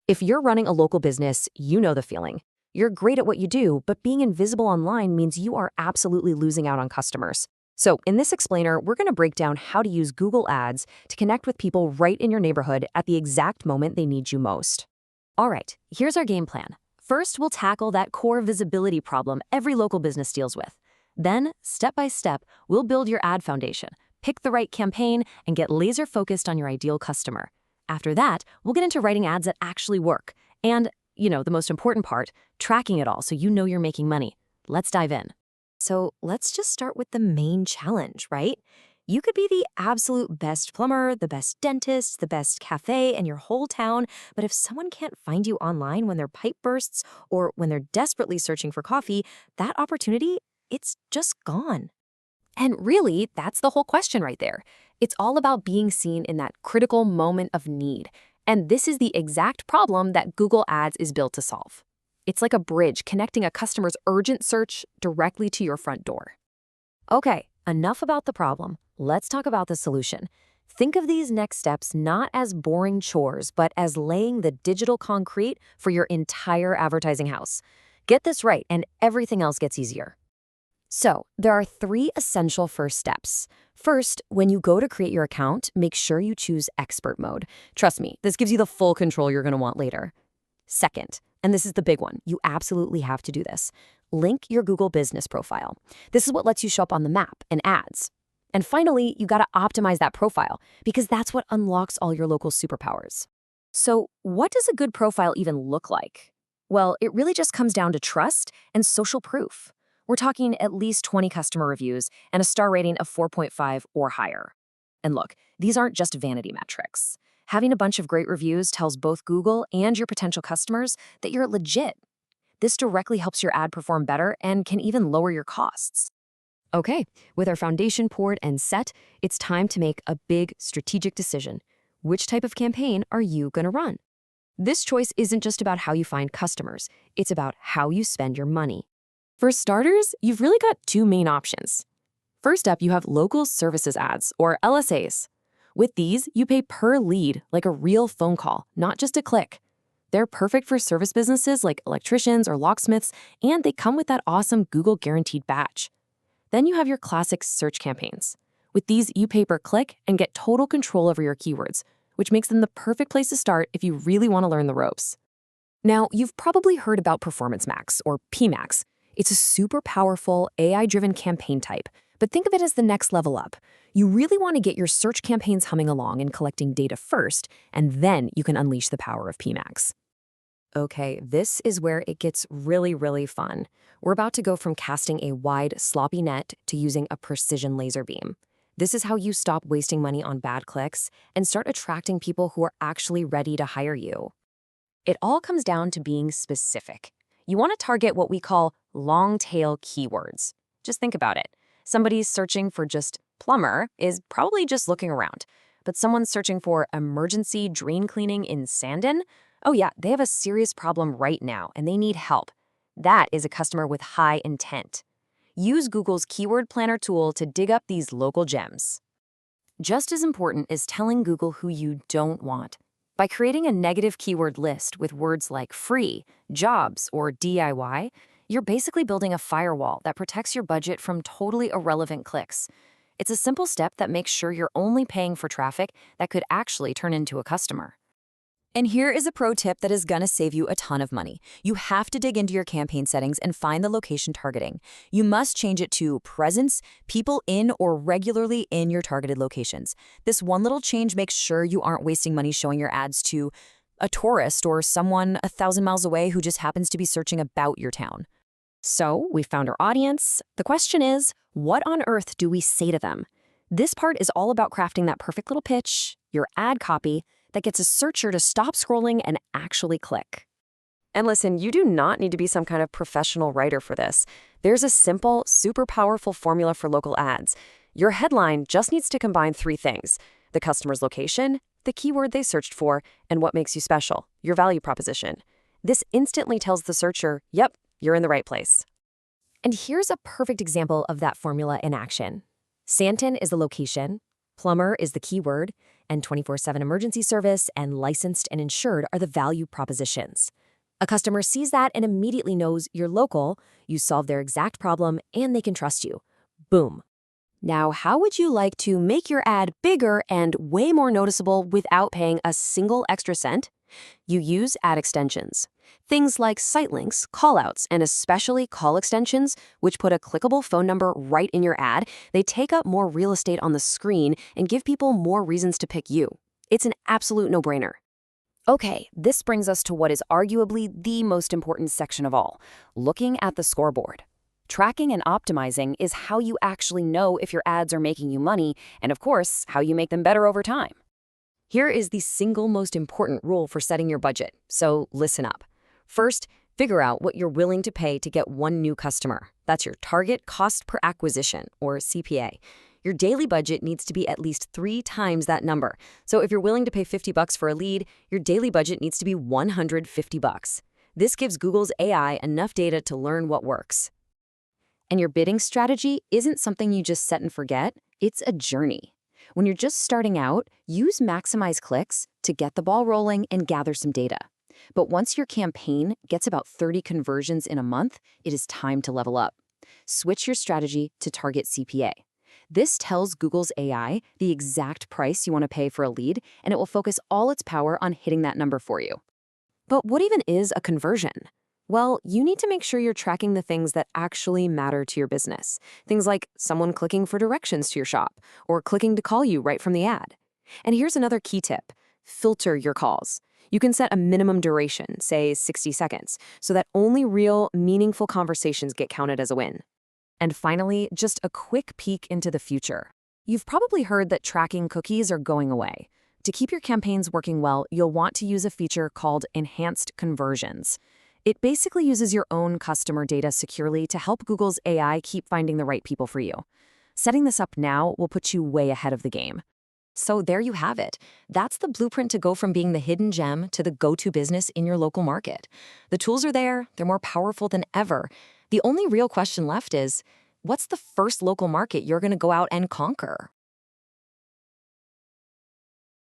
If you're running a local business, you know the feeling. You're great at what you do, but being invisible online means you are absolutely losing out on customers. So in this explainer, we're going to break down how to use Google Ads to connect with people right in your neighborhood at the exact moment they need you most. All right, here's our game plan. First, we'll tackle that core visibility problem every local business deals with. Then, step by step, we'll build your ad foundation, pick the right campaign, and get laser focused on your ideal customer. After that, we'll get into writing ads that actually work. And, the most important part, tracking it all so you know you're making money. Let's dive in. So let's just start with the main challenge, right? You could be the absolute best plumber, the best dentist, the best cafe in your whole town, but if someone can't find you online when their pipe bursts or when they're desperately searching for coffee, that opportunity, it's just gone. And really, that's the whole question right there. It's all about being seen in that critical moment of need. And this is the exact problem that Google Ads is built to solve. It's like a bridge connecting a customer's urgent search directly to your front door. Okay, enough about the problem. Let's talk about the solution. Think of these next steps not as boring chores, but as laying the digital concrete for your entire advertising house. Get this right, and everything else gets easier. So, there are 3 essential first steps. First, when you go to create your account, make sure you choose expert mode. Trust me, this gives you the full control you're going to want later. Second, and this is the big one, you absolutely have to do this. Link your Google business profile. This is what lets you show up on the map and ads. And finally, you got to optimize that profile because that's what unlocks all your local superpowers. So, what does a good profile even look like? Well, it really just comes down to trust and social proof. We're talking at least 20 customer reviews and a star rating of 4.5 or higher. And look, these aren't just vanity metrics. Having a bunch of great reviews tells both Google and your potential customers that you're legit. This directly helps your ad perform better and can even lower your costs. Okay, with our foundation poured and set, it's time to make a big strategic decision. Which type of campaign are you going to run? This choice isn't just about how you find customers, it's about how you spend your money. For starters, you've really got 2 main options. First up, you have local services ads, or LSAs. With these, you pay per lead, like a real phone call, not just a click. They're perfect for service businesses like electricians or locksmiths, and they come with that awesome Google Guaranteed badge. Then you have your classic search campaigns. With these, you pay per click and get total control over your keywords, which makes them the perfect place to start if you really want to learn the ropes. Now, you've probably heard about Performance Max, or PMax. It's a super powerful AI-driven campaign type, but think of it as the next level up. You really want to get your search campaigns humming along and collecting data first, and then you can unleash the power of PMax. Okay, this is where it gets really, really fun. We're about to go from casting a wide, sloppy net to using a precision laser beam. This is how you stop wasting money on bad clicks and start attracting people who are actually ready to hire you. It all comes down to being specific. You want to target what we call long-tail keywords. Just think about it. Somebody searching for just plumber is probably just looking around. But someone searching for emergency drain cleaning in Sandon, oh yeah, they have a serious problem right now and they need help. That is a customer with high intent. Use Google's Keyword Planner tool to dig up these local gems. Just as important is telling Google who you don't want. By creating a negative keyword list with words like free, jobs, or DIY, you're basically building a firewall that protects your budget from totally irrelevant clicks. It's a simple step that makes sure you're only paying for traffic that could actually turn into a customer. And here is a pro tip that is gonna save you a ton of money. You have to dig into your campaign settings and find the location targeting. You must change it to presence, people in or regularly in your targeted locations. This one little change makes sure you aren't wasting money showing your ads to a tourist or someone 1,000 miles away who just happens to be searching about your town. So, we found our audience. The question is, what on earth do we say to them? This part is all about crafting that perfect little pitch, your ad copy, that gets a searcher to stop scrolling and actually click. And listen, you do not need to be some kind of professional writer for this. There's a simple, super powerful formula for local ads. Your headline just needs to combine 3 things: the customer's location, the keyword they searched for, and what makes you special, your value proposition. This instantly tells the searcher, yep, you're in the right place. And here's a perfect example of that formula in action. Sandton is the location, plumber is the keyword, And 24/7 emergency service and licensed and insured are the value propositions. A customer sees that and immediately knows you're local, you solve their exact problem, and they can trust you. Boom. Now, how would you like to make your ad bigger and way more noticeable without paying a single extra cent? You use ad extensions. Things like site links, callouts, and especially call extensions, which put a clickable phone number right in your ad, they take up more real estate on the screen and give people more reasons to pick you. It's an absolute no-brainer. Okay, this brings us to what is arguably the most important section of all, looking at the scoreboard. Tracking and optimizing is how you actually know if your ads are making you money, and of course, how you make them better over time. Here is the single most important rule for setting your budget, so listen up. First, figure out what you're willing to pay to get one new customer. That's your target cost per acquisition, or CPA. Your daily budget needs to be at least 3 times that number. So if you're willing to pay $50 for a lead, your daily budget needs to be $150. This gives Google's AI enough data to learn what works. And your bidding strategy isn't something you just set and forget, it's a journey. When you're just starting out, use maximize clicks to get the ball rolling and gather some data. But once your campaign gets about 30 conversions in a month, it is time to level up. Switch your strategy to target CPA. This tells Google's AI the exact price you want to pay for a lead, and it will focus all its power on hitting that number for you. But what even is a conversion? Well, you need to make sure you're tracking the things that actually matter to your business. Things like someone clicking for directions to your shop, or clicking to call you right from the ad. And here's another key tip. Filter your calls. You can set a minimum duration, say 60 seconds, so that only real, meaningful conversations get counted as a win. And finally, just a quick peek into the future. You've probably heard that tracking cookies are going away. To keep your campaigns working well, you'll want to use a feature called Enhanced Conversions. It basically uses your own customer data securely to help Google's AI keep finding the right people for you. Setting this up now will put you way ahead of the game. So there you have it. That's the blueprint to go from being the hidden gem to the go-to business in your local market. The tools are there, they're more powerful than ever. The only real question left is, what's the first local market you're going to go out and conquer?